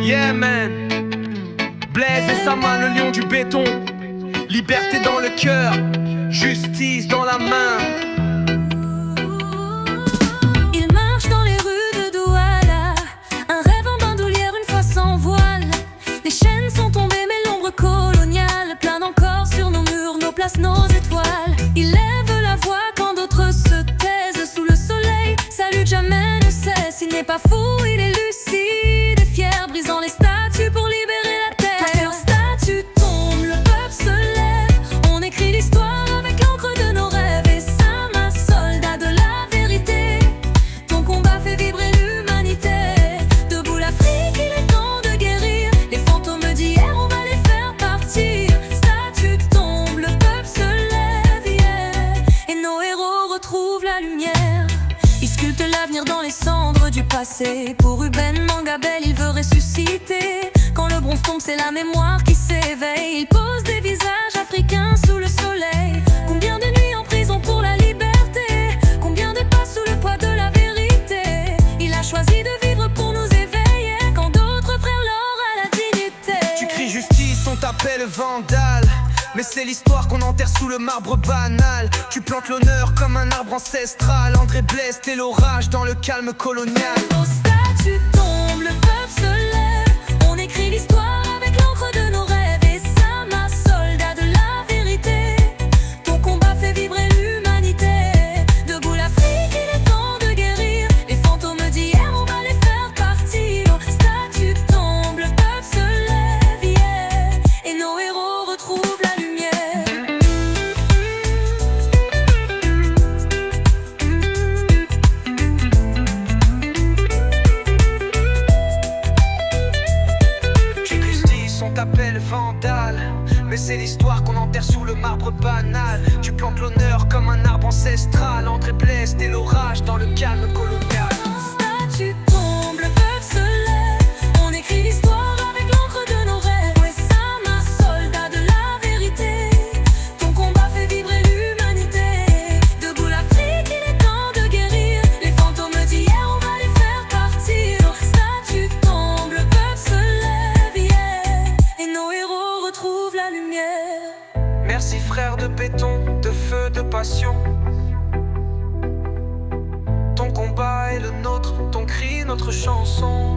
Yeah man, Blaise et Sama, le lion du béton. Liberté dans le cœur, justice dans la main. Il marche dans les rues de Douala, un rêve en bandoulière une fois sans voile. Les chaînes sont tombées mais l'ombre coloniale plane encore sur nos murs, nos places, nos étoiles. Il lève la voix quand d'autres se taisent sous le soleil. Sa lutte jamais ne cesse, il n'est pas fou, il est lucide et fier, brisant les statues pour libérer la terre. Leurs statues tombent, le peuple se lève, on écrit l'histoire avec l'encre de nos rêves. Et Sama, soldat de la vérité, ton combat fait vibrer l'humanité. Debout l'Afrique, il est temps de guérir les fantômes d'hier, on va les faire partir. Statues tombent, le peuple se lève, yeah, et nos héros retrouvent la lumière. Il sculpte l'avenir dans les cendres du passé. Pour Ruben Mangabel, il veut ressusciter. Quand le bronze tombe, c'est la mémoire qui s'éveille. Il pose des visages africains sous le soleil. Combien de nuits en prison pour la liberté, combien de pas sous le poids de la vérité. Il a choisi de vivre pour nous éveiller, quand d'autres frères l'or à la dignité. Tu cries justice, on t'appelle vandale, mais c'est l'histoire qu'on enterre sous le marbre banal. Tu plantes l'honneur comme un arbre ancestral. André Blaise, t'es l'orage dans le calme colonial. Nos statues tombent, le peuple se lève, on écrit l'histoire avec l'encre de nos rêves. Et Sama, soldat de la vérité, ton combat fait vibrer l'humanité. Debout l'Afrique, il est temps de guérir les fantômes d'hier, on va les faire partir. Nos statues tombent, le peuple se lève, yeah, et nos héros retrouvent la lumière. On t'appelle vandale, mais c'est l'histoire qu'on enterre sous le marbre banal. Tu plantes l'honneur comme un arbre ancestral. André Blaise, t'es l'orage dans le calme colonial. Nos statues tombent, le peuple se lève, on écrit l'histoire avec l'encre de nos rêves. Ouais, Sama, soldat de la vérité, ton combat fait vibrer l'humanité. Debout l'Afrique, il est temps de guérir les fantômes d'hier, on va les faire partir. Nos statues tombent, le peuple se lève, yeah, et nos héros retrouvent la lumière. Merci frère de béton, de feu, de passion. Ton combat est le nôtre, ton cri notre chanson.